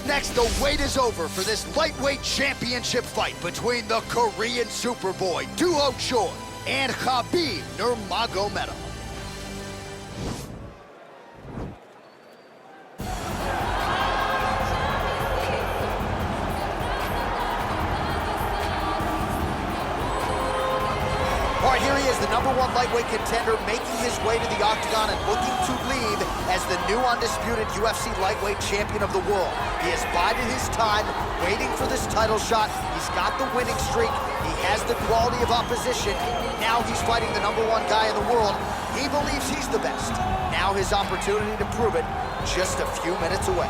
next, the wait is over for this lightweight championship fight between the Korean Superboy, Ufc전, and Khabib Nurmagomedov. All right, here he is, the #1 lightweight contender, making his way to the octagon and looking to leave as the new undisputed UFC lightweight champion of the world. He has bided his time, waiting for this title shot. He's got the winning streak. He has the quality of opposition. Now he's fighting the #1 guy in the world. He believes he's the best. Now his opportunity to prove it, just a few minutes away.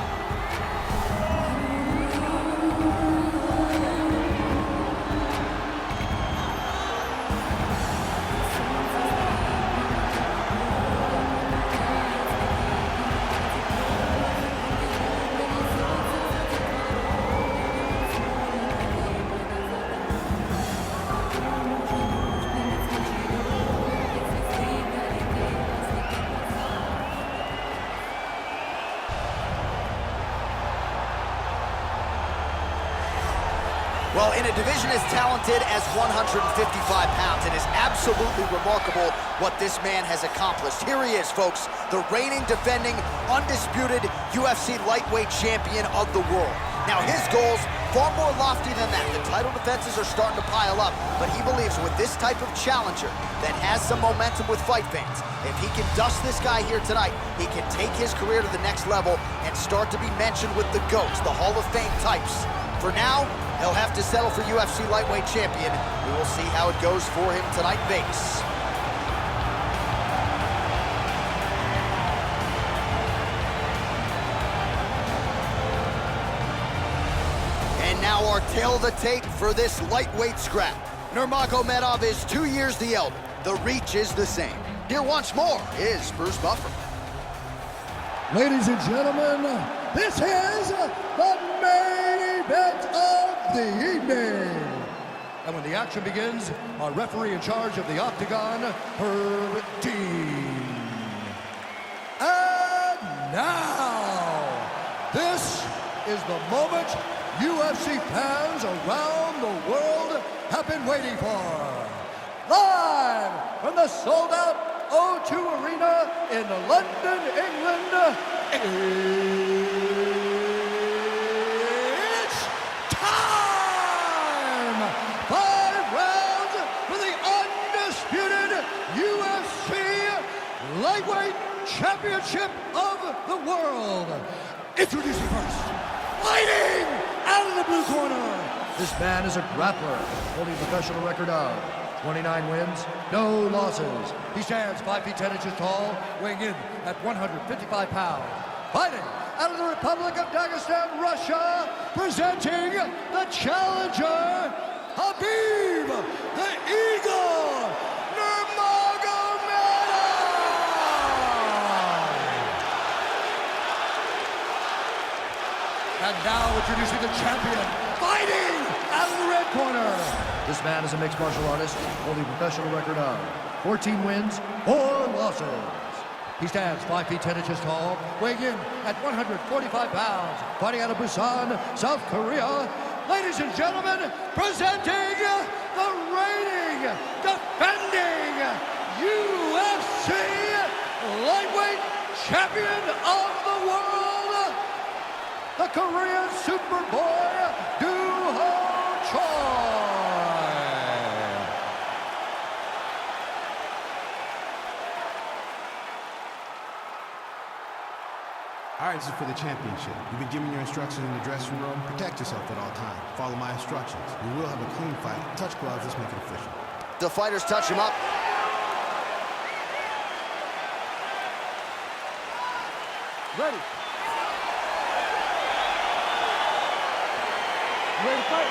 Well, in a division as talented as 155 pounds, it is absolutely remarkable what this man has accomplished. Here he is, folks, the reigning, defending, undisputed UFC lightweight champion of the world. Now, his goals, far more lofty than that. The title defenses are starting to pile up, but he believes with this type of challenger that has some momentum with fight fans, if he can dust this guy here tonight, he can take his career to the next level and start to be mentioned with the GOATs, the Hall of Fame types. For now, he'll have to settle for UFC lightweight champion. We will see how it goes for him tonight in Vegas. And now our tale of the tape for this lightweight scrap. Nurmagomedov is 2 years the elder. The reach is the same. Here once more is Bruce Buffer. Ladies and gentlemen, this is the main event of the evening. And when the action begins, our referee in charge of the Octagon, Herb Dean. And now, this is the moment UFC fans around the world have been waiting for. Live from the sold-out O2 Arena in London, England, it's time! 5 rounds for the undisputed UFC Lightweight Championship of the world. Introducing first, fighting out of the blue corner. This man is a grappler, holding a professional record of 29 wins, no losses. He stands 5 feet 10 inches tall, weighing in at 155 pounds. Fighting out of the Republic of Dagestan, Russia, presenting the challenger, Khabib, the Eagle, Nurmagomedov. And now introducing the champion, fighting out of the red corner. This man is a mixed martial artist, holding a professional record of 14 wins, 4 losses. He stands 5 feet 10 inches tall, weighing in at 145 pounds, fighting out of Busan, South Korea. Ladies and gentlemen, presenting the reigning, defending UFC lightweight champion of the world, the Korean Superboy, Ufc전. All right, this is for the championship. You've been given your instructions in the dressing room. Protect yourself at all times. Follow my instructions. We will have a clean fight. Touch gloves, let's make it official. The fighters touch him up. Ready. Ready to fight.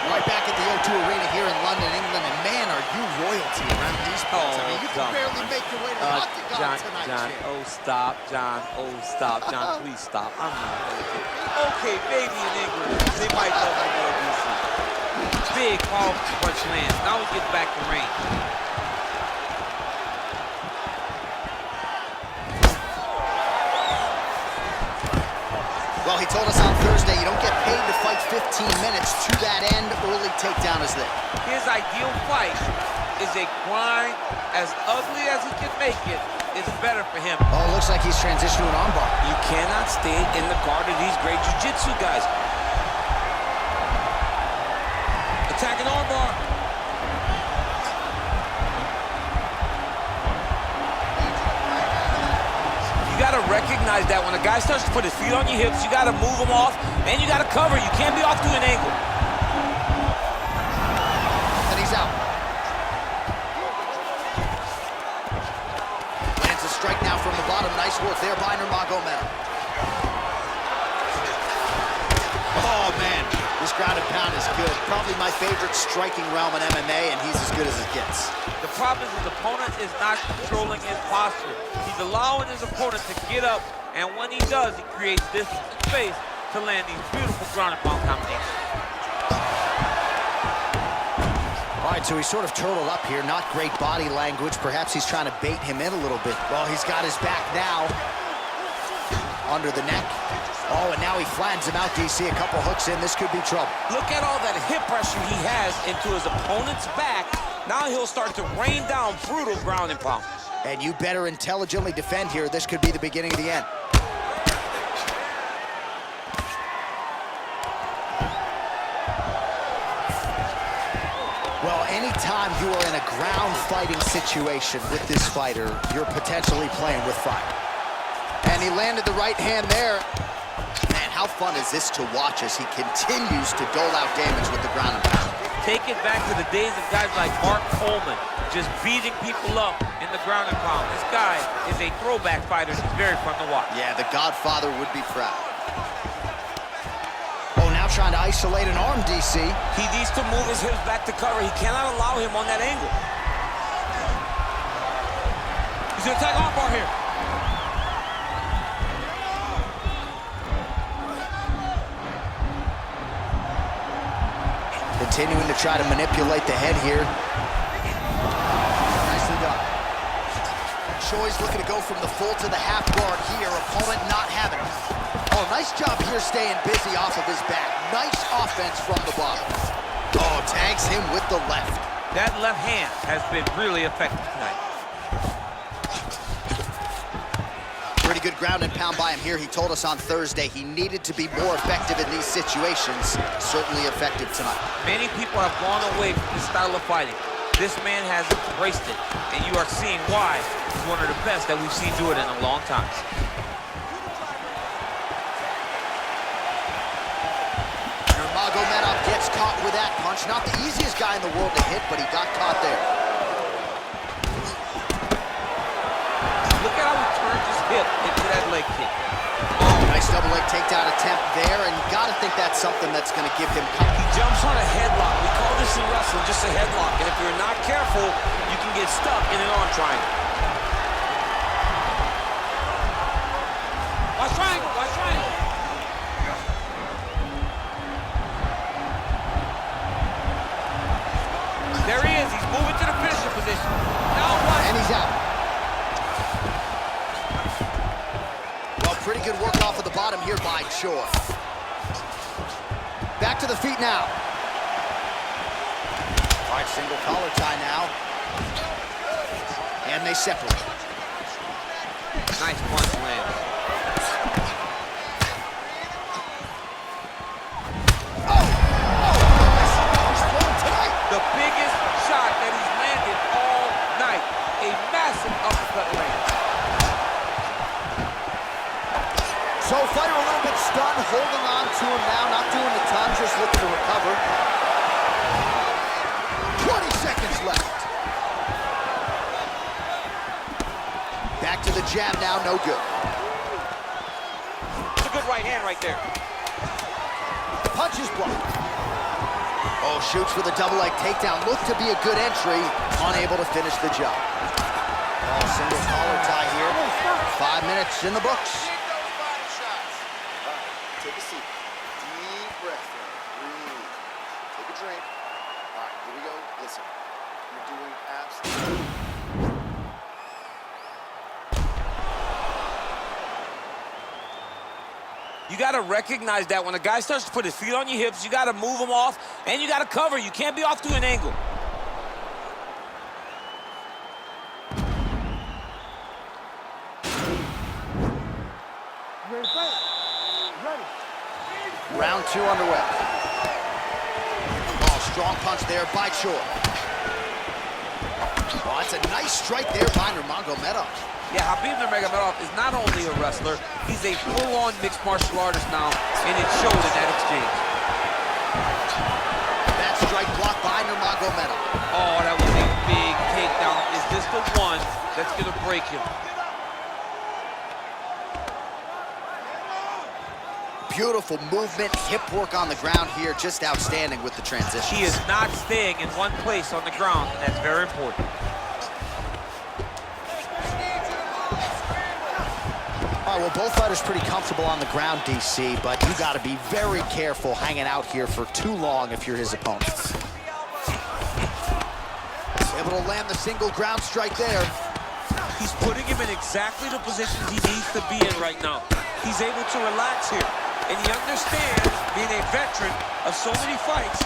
Right back at the O2 Arena here in London, England, and man, are you royalty around these parts. I mean, you can barely make your way to the octagon tonight, John, champ. oh stop, John, oh stop, John, please stop. I'm not gonna okay, maybe in England, they might know my more decent. Big, powerful punch lands. Now we get back to range. Well, he told us on Thursday you don't get paid to fight 15 minutes. To that end, early takedown is there. His ideal fight is a grind. As ugly as he can make it, is better for him. Oh, it looks like he's transitioned to an armbar. You cannot stay in the guard of these great jiu-jitsu guys. Attacking armbar. You got to recognize that when a guy starts to put his feet on your hips, you got to move him off, and you got to cover. You can't be off to an angle. And he's out. Lands a strike now from the bottom. Nice work there by Nurmagomedov. Oh, man. This ground and pound is good. Probably my favorite striking realm in MMA, and he's as good as it gets. The problem is his opponent is not controlling his posture. He's allowing his opponent to get up, and when he does, he creates this space to land these beautiful ground and pound combinations. All right, so he's sort of turtled up here. Not great body language. Perhaps he's trying to bait him in a little bit. Well, he's got his back now. Under the neck. Oh, and now he flattens him out, DC. A couple hooks in. This could be trouble. Look at all that hip pressure he has into his opponent's back. Now he'll start to rain down brutal ground and pound. And you better intelligently defend here. This could be the beginning of the end. Well, anytime you are in a ground fighting situation with this fighter, you're potentially playing with fire. And he landed the right hand there. Man, how fun is this to watch as he continues to dole out damage with the ground and pound. Take it back to the days of guys like Mark Coleman, just beating people up in the ground and pound. This guy is a throwback fighter. He's very fun to watch. Yeah, the Godfather would be proud. Oh, now trying to isolate an arm, DC. He needs to move his hips back to cover. He cannot allow him on that angle. He's gonna attack armbar here. Continuing to try to manipulate the head here. Nicely done. Choi's looking to go from the full to the half guard here. Opponent not having it. Oh, nice job here staying busy off of his back. Nice offense from the bottom. Oh, tags him with the left. That left hand has been really effective tonight. Pretty good ground and pound by him here. He told us on Thursday he needed to be more effective in these situations. Certainly effective tonight. Many people have gone away from this style of fighting. This man has embraced it, and you are seeing why he's one of the best that we've seen do it in a long time. Nurmagomedov gets caught with that punch. Not the easiest guy in the world to hit, but he got caught there. Look at how he turns his hip into that leg kick. Oh, nice double leg takedown attempt there, and you gotta think that's something that's gonna give him confidence. He jumps on a headlock. We call this in wrestling just a headlock. And if you're not careful, you can get stuck in an arm triangle. Watch triangle, watch triangle. There he is. He's moving to the finisher position. Now what? And he's out. Well, pretty good work off of the bottom here by Choi. Back to the feet now. All right, single collar tie now. And they separate. Nice punch land. The biggest shot that he's landed all night. A massive uppercut land. So fighter a little bit stunned, holding on to him now, not doing a ton, just looking to recover. 20 seconds left. Back to the jab now, no good. It's a good right hand right there. Punch is blocked. Oh, shoots for the double leg takedown. Looked to be a good entry, unable to finish the job. Oh, single collar tie here. 5 minutes in the books. Take a seat. Deep breath. Breathe. Take a drink. All right, here we go. Listen. You're doing absolutely... You got to recognize that when a guy starts to put his feet on your hips, you got to move him off, and you got to cover. You can't be off to an angle. Round 2 underway. Oh, strong punch there by Chor. Oh, that's a nice strike there by Nurmagomedov. Yeah, Khabib Nurmagomedov is not only a wrestler, he's a full-on mixed martial artist now, and it showed in that exchange. That strike blocked by Nurmagomedov. Oh, that was a big takedown. Is this the one that's going to break him? Beautiful movement, hip work on the ground here, just outstanding with the transition. He is not staying in one place on the ground, and that's very important. All right, well, both fighters pretty comfortable on the ground, DC, but you got to be very careful hanging out here for too long if you're his opponent. Able to land the single ground strike there. He's putting him in exactly the position he needs to be in right now. He's able to relax here. And he understands, being a veteran of so many fights,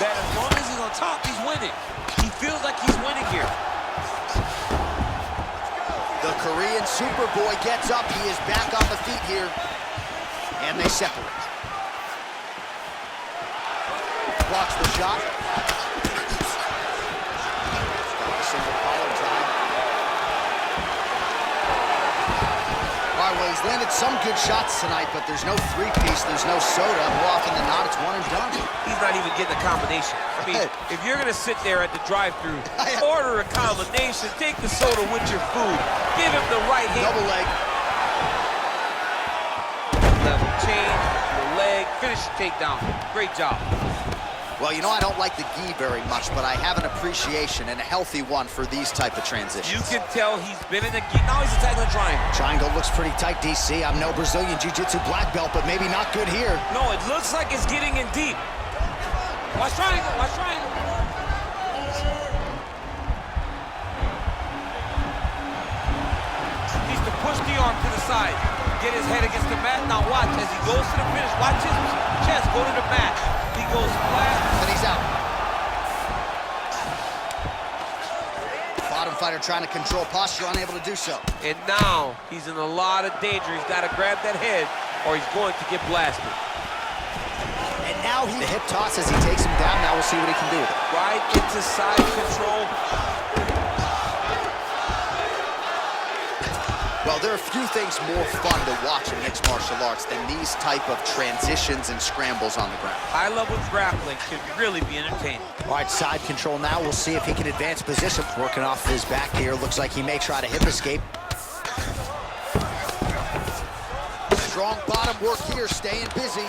that as long as he's on top, he's winning. He feels like he's winning here. The Korean Superboy gets up. He is back on the feet here. And they separate. Blocks the shot. Single collar tie. All right, well, he's landed some good shots tonight, but there's no three-piece, there's no soda. More often than not, it's one and done. He's not even getting a combination. I mean, if you're going to sit there at the drive-thru, order a combination, take the soda with your food, give him the right hand. Double leg. Level change, your leg, finish the takedown. Great job. Well, you know, I don't like the gi very much, but I have an appreciation and a healthy one for these type of transitions. You can tell he's been in the gi. Now he's attacking the triangle. Triangle looks pretty tight, DC. I'm no Brazilian Jiu-Jitsu black belt, but maybe not good here. No, it looks like it's getting in deep. Watch triangle, watch triangle. Needs to push the arm to the side. Get his head against the mat. Now watch as he goes to the finish. Watch his chest go to the mat. He goes flat. And he's out. Bottom fighter trying to control posture, unable to do so. And now he's in a lot of danger. He's got to grab that head or he's going to get blasted. And now the hip toss as he takes him down. Now we'll see what he can do with it. Right into side control. Well, there are few things more fun to watch in mixed martial arts than these type of transitions and scrambles on the ground. High-level grappling can really be entertaining. All right, side control now. We'll see if he can advance position. Working off his back here. Looks like he may try to hip escape. Strong bottom work here, staying busy.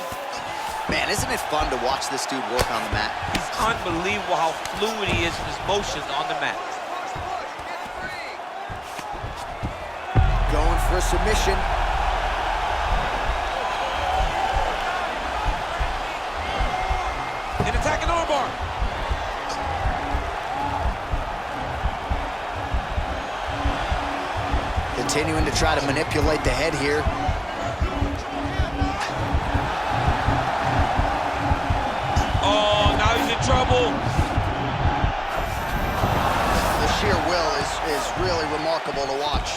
Man, isn't it fun to watch this dude work on the mat? It's unbelievable how fluid he is in his motions on the mat. Going for a submission. An attacking armbar. Continuing to try to manipulate the head here. Oh, now he's in trouble. The sheer will is really remarkable to watch.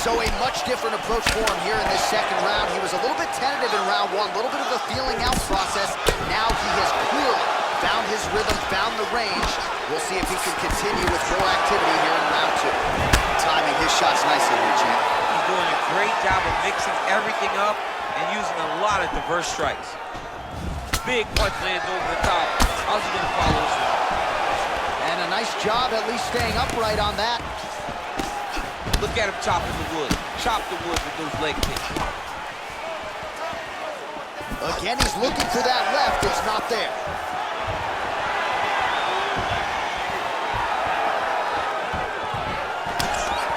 So a much different approach for him here in this second round. He was a little bit tentative in round one, a little bit of a feeling out process. Now he has clearly found his rhythm, found the range. We'll see if he can continue with more activity here in round two. Timing his shots nicely here, champ. He's doing a great job of mixing everything up and using a lot of diverse strikes. Big punch lands over the top. How's he gonna follow this one? And a nice job at least staying upright on that. Look at him chopping the wood. Chop the wood with those leg kicks. Again, he's looking for that left. It's not there.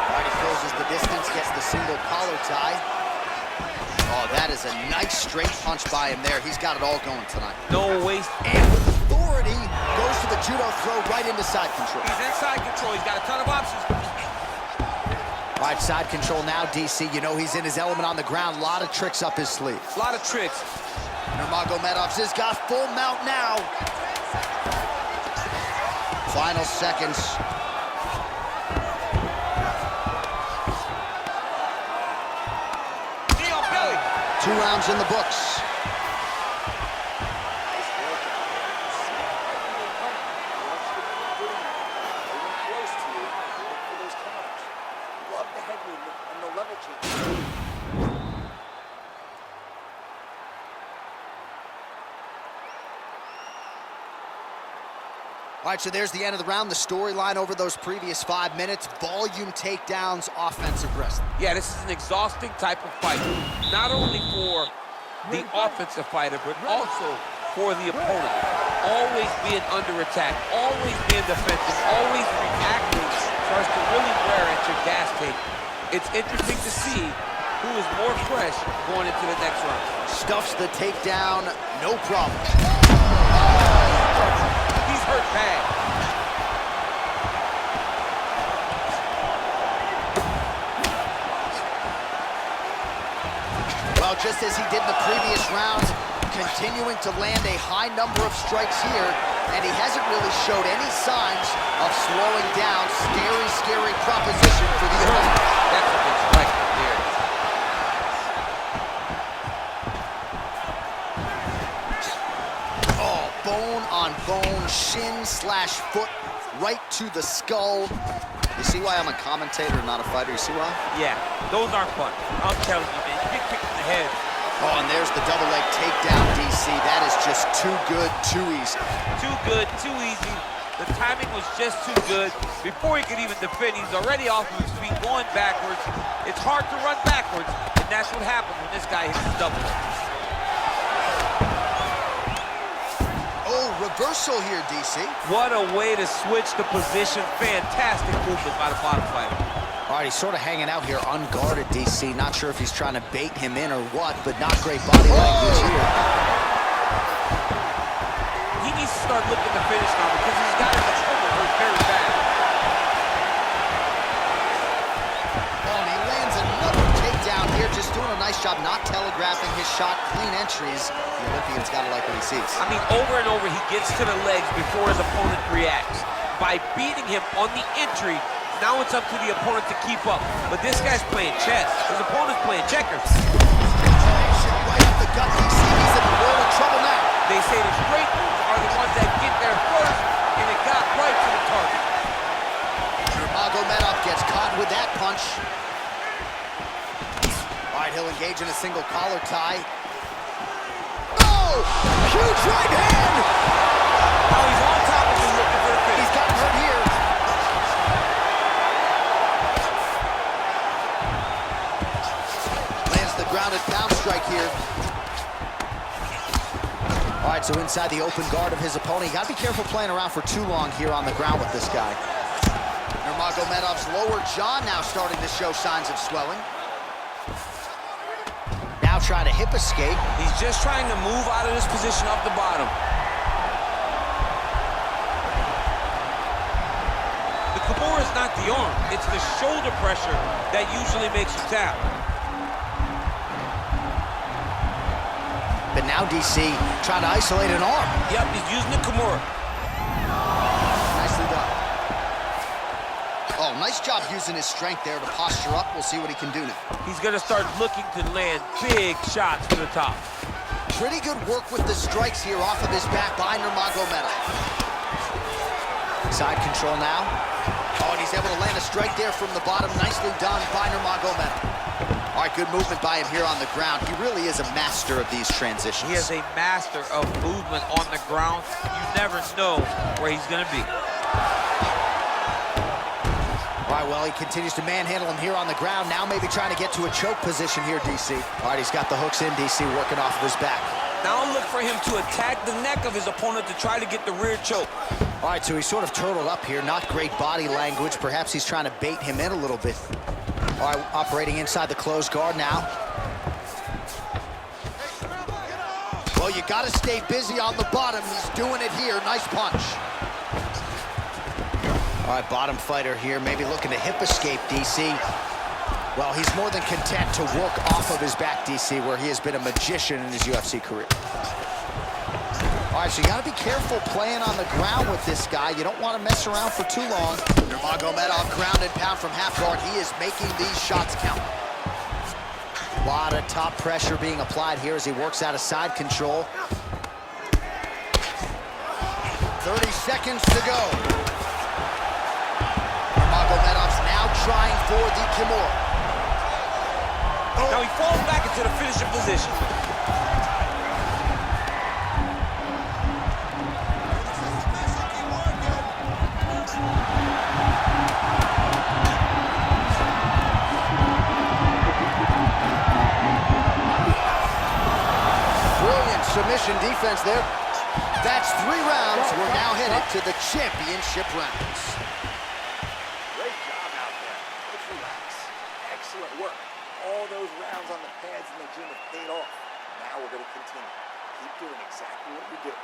All right, he closes the distance, gets the single collar tie. Oh, that is a nice straight punch by him there. He's got it all going tonight. No waste. And with authority, goes to the judo throw right into side control. He's inside control. He's got a ton of options. All All right, side control now, DC. You know he's in his element on the ground. A lot of tricks up his sleeve. A lot of tricks. Nurmagomedov's has got full mount now. Final seconds. Knee on belly. 2 rounds in the books. All right, so there's the end of the round. The storyline over those previous 5 minutes. Volume takedowns, offensive wrestling. Yeah, this is an exhausting type of fight. Not only for the offensive fighter, but also for the opponent. Always being under attack, always being defensive, always reacting starts to really wear at your gas tank. It's interesting to see who is more fresh going into the next round. Stuffs the takedown, no problem. He's hurt bad. Well, just as he did in the previous round, continuing to land a high number of strikes here, and he hasn't really showed any signs of slowing down. Scary, scary proposition for the opponent. That's a good strike there. Oh, bone on bone, shin slash foot, right to the skull. You see why I'm a commentator, not a fighter? You see why? Yeah, those aren't fun. I'm telling you, man. You get kicked in the head. Oh, and there's the double leg takedown, DC. That is just too good, too easy. Too good, too easy. The timing was just too good. Before he could even defend, he's already off of his feet, going backwards. It's hard to run backwards, and that's what happens when this guy hits his double leg. Oh, reversal here, DC. What a way to switch the position. Fantastic movement by the bottom fighter. All right, he's sort of hanging out here unguarded, DC. Not sure if he's trying to bait him in or what, but not great body language here. He needs to start looking to finish now because he's got his shoulder hurt very bad. Oh, and he lands another takedown here, just doing a nice job not telegraphing his shot. Clean entries. The Olympian's got to like what he sees. I mean, over and over, he gets to the legs before his opponent reacts. By beating him on the entry, now it's up to the opponent to keep up. But this guy's playing chess. His opponent's playing checkers. Right up the gut, DC. He's in a world of trouble now. They say the straight moves are the ones that get there first, and it got right to the target. Nurmagomedov gets caught with that punch. All right, he'll engage in a single collar tie. Oh! Huge right hand! Now he's on top of him looking for the finish. He's gotten hurt here. Lands the grounded pound strike here. All right, so inside the open guard of his opponent. You got to be careful playing around for too long here on the ground with this guy. Nurmagomedov's lower jaw now starting to show signs of swelling. Now trying to hip escape. He's just trying to move out of this position off the bottom. The Kimura is not the arm. It's the shoulder pressure that usually makes you tap. But now DC trying to isolate an arm. Yep, he's using the Kimura. Nicely done. Oh, nice job using his strength there to posture up. We'll see what he can do now. He's going to start looking to land big shots to the top. Pretty good work with the strikes here off of his back by Nurmagomedov. Side control now. Oh, and he's able to land a strike there from the bottom. Nicely done by Nurmagomedov. All right, good movement by him here on the ground. He really is a master of these transitions. He is a master of movement on the ground. You never know where he's going to be. All right, well, he continues to manhandle him here on the ground. Now maybe trying to get to a choke position here, DC. All right, he's got the hooks in, DC, working off of his back. Now look for him to attack the neck of his opponent to try to get the rear choke. All right, so he's sort of turtled up here. Not great body language. Perhaps he's trying to bait him in a little bit. All right, operating inside the closed guard now. Well, you got to stay busy on the bottom. He's doing it here. Nice punch. All right, bottom fighter here, maybe looking to hip escape, DC. Well, he's more than content to work off of his back, DC, where he has been a magician in his UFC career. All right, so you got to be careful playing on the ground with this guy. You don't want to mess around for too long. Nurmagomedov ground and pound from half guard. He is making these shots count. A lot of top pressure being applied here as he works out of side control. 30 seconds to go. Nurmagomedov's now trying for the Kimura. Now he falls back into the finishing position. Brilliant submission defense there. That's 3 rounds. We're now headed to the championship rounds. Great job out there. Let's relax. Excellent work. All those rounds on the pads in the gym have paid off. Now we're going to continue. Keep doing exactly what you're doing.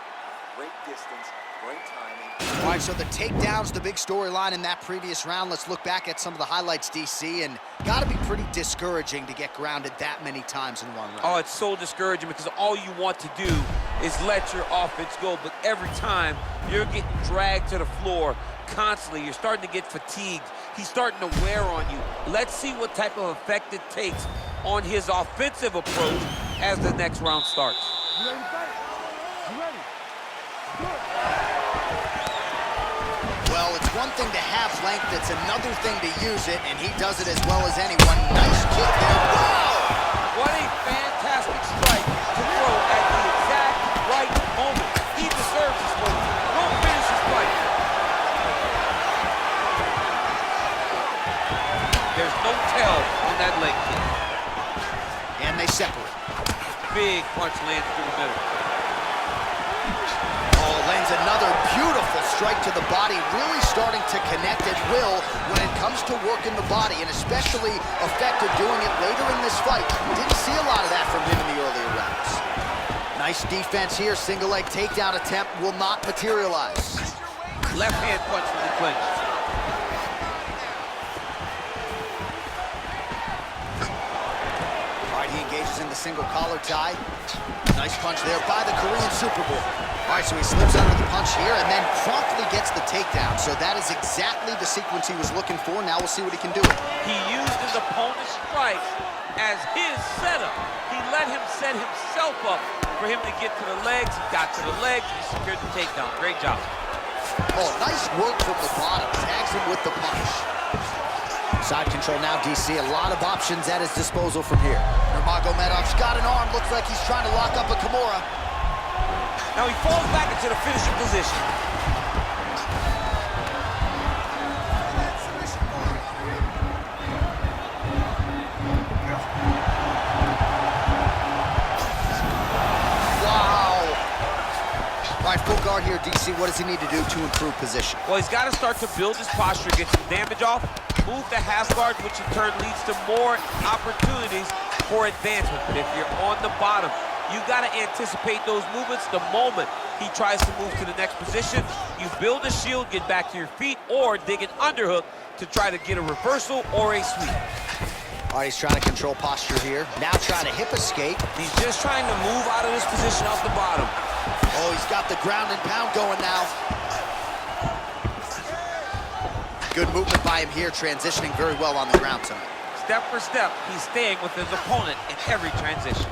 Great distance, great timing. All right, so the takedown's the big storyline in that previous round. Let's look back at some of the highlights, DC, and got to be pretty discouraging to get grounded that many times in one round. Oh, it's so discouraging because all you want to do is let your offense go, but every time you're getting dragged to the floor constantly, you're starting to get fatigued. He's starting to wear on you. Let's see what type of effect it takes on his offensive approach as the next round starts. You ready to fight? You ready? Good. Well, it's one thing to have length, it's another thing to use it, and he does it as well as anyone. Nice kick there. Wow! What a fantastic strike to throw at the exact right moment. He deserves this move. Don't finish his fight. There's no tell on that leg kick. And they separate. Big punch lands through the middle. Oh, lands another beautiful strike to the body, really starting to connect at will when it comes to working the body, and especially effective doing it later in this fight. Didn't see a lot of that from him in the earlier rounds. Nice defense here. Single leg takedown attempt will not materialize. Left hand punch from the clinch. All right, he engages in the single collar tie. Nice punch there by the Korean Superboy. All right, so he slips under the punch here and then promptly gets the takedown. So that is exactly the sequence he was looking for. Now we'll see what he can do. He used his opponent's strike as his setup. He let him set himself up for him to get to the legs. He got to the legs, he secured the takedown. Great job. Oh, nice work from the bottom. Tags him with the punch. Side control now, DC. A lot of options at his disposal from here. Nurmagomedov's got an arm. Looks like he's trying to lock up a Kimura. Now he falls back into the finishing position. Wow. All right, full guard here, DC. What does he need to do to improve position? Well, he's got to start to build his posture, get some damage off, move the half guard, which in turn leads to more opportunities for advancement. But if you're on the bottom, you got to anticipate those movements the moment he tries to move to the next position. You build a shield, get back to your feet, or dig an underhook to try to get a reversal or a sweep. All right, he's trying to control posture here. Now trying to hip escape. He's just trying to move out of this position off the bottom. Oh, he's got the ground and pound going now. Good movement by him here, transitioning very well on the ground tonight. Step for step, he's staying with his opponent in every transition.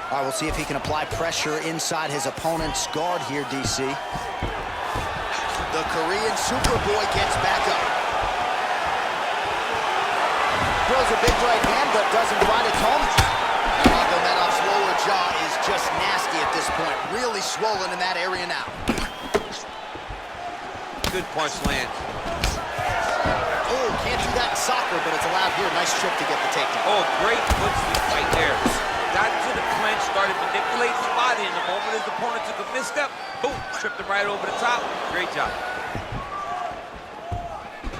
All right, we'll see if he can apply pressure inside his opponent's guard here, DC. The Korean Superboy gets back up. Throws a big right hand, but doesn't find its home. Nurmagomedov's lower jaw is just nasty at this point. Really swollen in that area now. Good punch lands. Oh, can't do that in soccer, but it's allowed here. Nice trip to get the takedown. Oh, great foot sweep right there. Got into the clinch, started manipulating his body, and the moment his opponent took a misstep, boom, tripped him right over the top. Great job.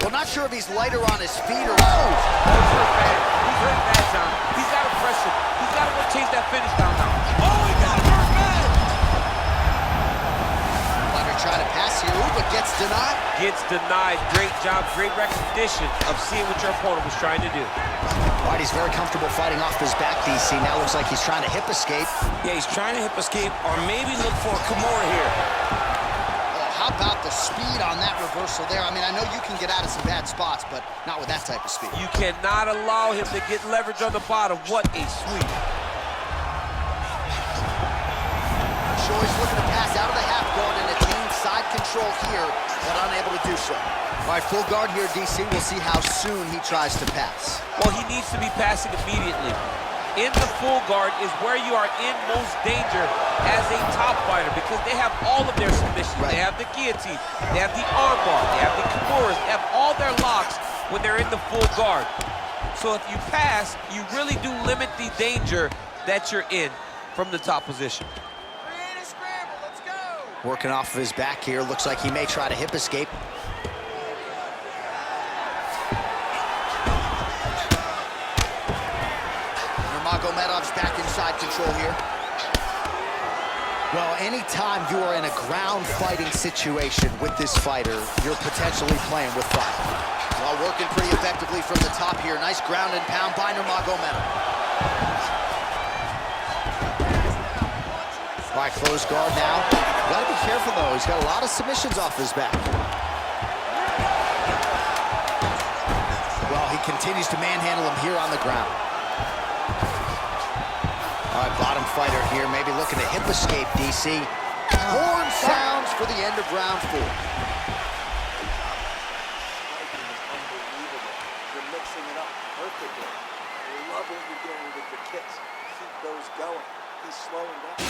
Well, not sure if he's lighter on his feet or... Oh, he's hurt bad. He's hurt bad, John. He's got to press him. He's got to go chase that finish down now. Oh, he got hurt bad! Leonard gonna try to pass here, ooh, but gets denied. Gets denied. Great job, great recognition of seeing what your opponent was trying to do. All right, he's very comfortable fighting off his back, DC. Now looks like he's trying to hip escape. Yeah, he's trying to hip escape or maybe look for a Kimura here. Oh, how about the speed on that reversal there? I mean, I know you can get out of some bad spots, but not with that type of speed. You cannot allow him to get leverage on the bottom. What a sweep. He's looking to pass out of the half guard and attain side control here, but unable to do so. All right, full guard here, DC. We'll see how soon he tries to pass. Well, he needs to be passing immediately. In the full guard is where you are in most danger as a top fighter because they have all of their submissions. Right. They have the guillotine, they have the armbar, they have the kimuras, they have all their locks when they're in the full guard. So if you pass, you really do limit the danger that you're in from the top position. Working off of his back here. Looks like he may try to hip escape. Nurmagomedov's back inside control here. Well, anytime you are in a ground fighting situation with this fighter, you're potentially playing with fire. Well, working pretty effectively from the top here. Nice ground and pound by Nurmagomedov. All right, close guard now. Gotta be careful, though. He's got a lot of submissions off his back. Well, he continues to manhandle him here on the ground. All right, bottom fighter here, maybe looking to hip escape, DC. Horn sounds for the end of round 4. You're mixing it up perfectly. I love what you're doing with your kicks. Keep those going. He's slowing down.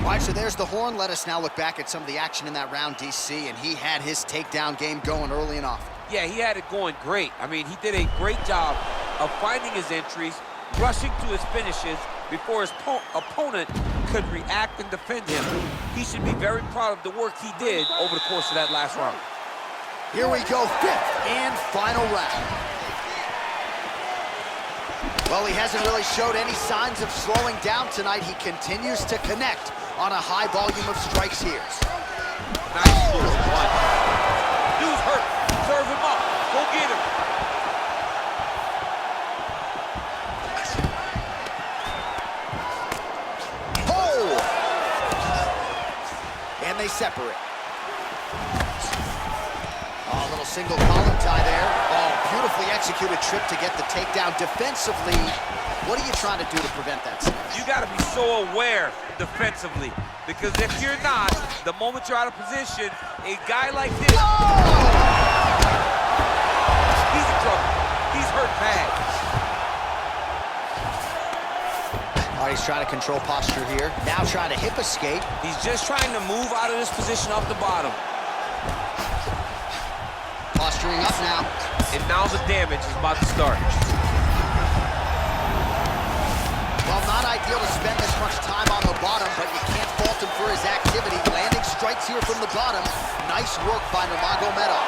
All right, so there's the horn. Let us now look back at some of the action in that round, DC, and he had his takedown game going early and often. Yeah, he had it going great. I mean, he did a great job of finding his entries, rushing to his finishes before his opponent could react and defend him. He should be very proud of the work he did over the course of that last round. Here we go, 5th and final round. Well, he hasn't really showed any signs of slowing down tonight. He continues to connect on a high volume of strikes here. Nice little punch. Dude's hurt. Serve him up. Go get him. Oh! And they separate. Oh, a little single column tie there. Oh, beautifully executed trip to get the takedown defensively. What are you trying to do to prevent that? You got to be so aware defensively, because if you're not, the moment you're out of position, a guy like this, he's in trouble. He's hurt bad. All right, he's trying to control posture here. Now trying to hip escape. He's just trying to move out of this position off the bottom. Posturing up now. And now the damage is about to start. Well, not ideal to spend this much time on the bottom, but you can't fault him for his activity. Landing strikes here from the bottom. Nice work by Nurmagomedov.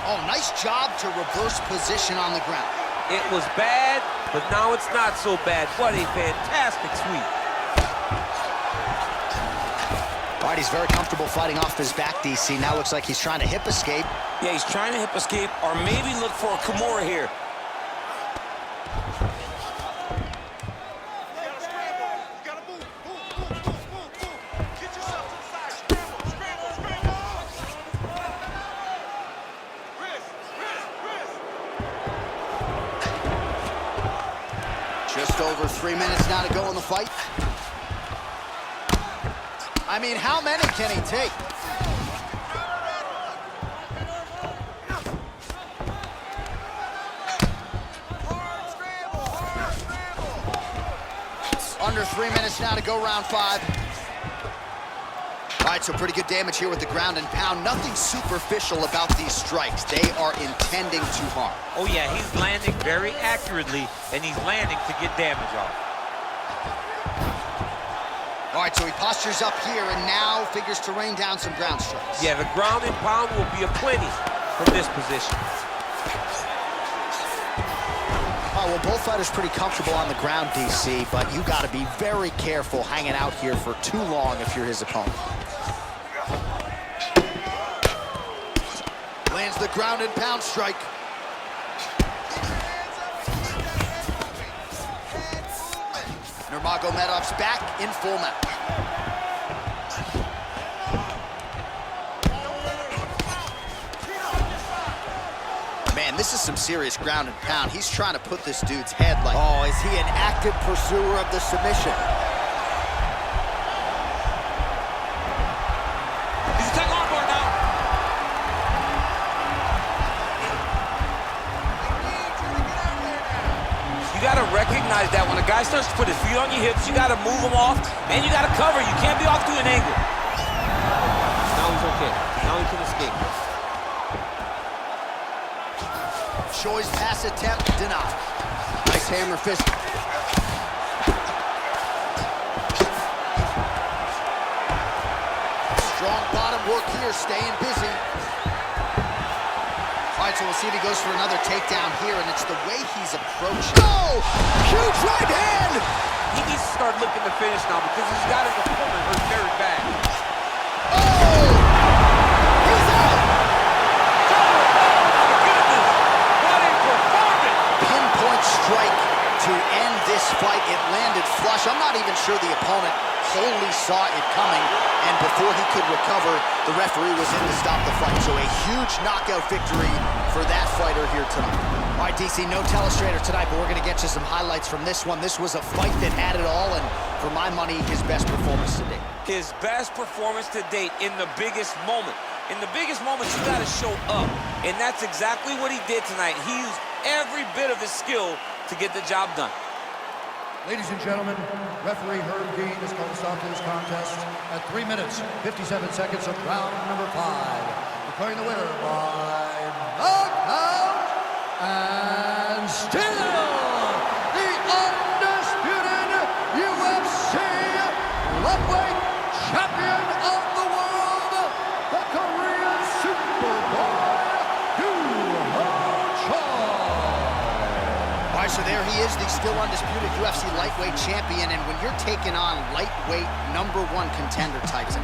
Oh, nice job to reverse position on the ground. It was bad, but now it's not so bad. What a fantastic sweep. All right, he's very comfortable fighting off his back, DC. Now looks like he's trying to hip escape. Yeah, he's trying to hip escape or maybe look for a Kimura here. Just over 3 minutes now to go in the fight. I mean, how many can he take? Under 3 minutes now to go round 5. All right, so pretty good damage here with the ground and pound. Nothing superficial about these strikes. They are intending to harm. Oh yeah, he's landing very accurately, and he's landing to get damage off. All right, so he postures up here and now figures to rain down some ground strikes. Yeah, the ground and pound will be aplenty from this position. well, both fighters pretty comfortable on the ground, DC, but you got to be very careful hanging out here for too long if you're his opponent. Lands the ground and pound strike. Nurmagomedov's back in full mount. Man, this is some serious ground and pound. He's trying to put this dude's head like... Oh, is he an active pursuer of the submission? He's a tag armbar now. You got to recognize that when a guy starts to put his feet on your hips, you got to move him off, and you got to cover. You can't be off to an angle. Now he's okay. Now he can escape. Choi's pass attempt denied. Nice hammer fist. Strong bottom work here, staying busy. All right, so we'll see if he goes for another takedown here, and it's the way he's approaching. Oh! Huge right hand! He needs to start looking to finish now because he's got his opponent hurt very bad. Oh! He's out! Strike to end this fight. It landed flush. I'm not even sure the opponent wholly saw it coming, and before he could recover, the referee was in to stop the fight. So a huge knockout victory for that fighter here tonight. All right, DC, no telestrator tonight, but we're going to get you some highlights from this one. This was a fight that had it all, and for my money, his best performance to date. His best performance to date in the biggest moment. In the biggest moments, you got to show up, and that's exactly what he did tonight. He used every bit of his skill to get the job done. Ladies and gentlemen, referee Herb Dean has called a stop to this contest at 3 minutes, 57 seconds of round number 5. Declaring the winner by knockout and still the undisputed UFC lightweight champion of the world, the Korean Superboy, So there he is, the still undisputed UFC lightweight champion, and when you're taking on lightweight #1 contender types,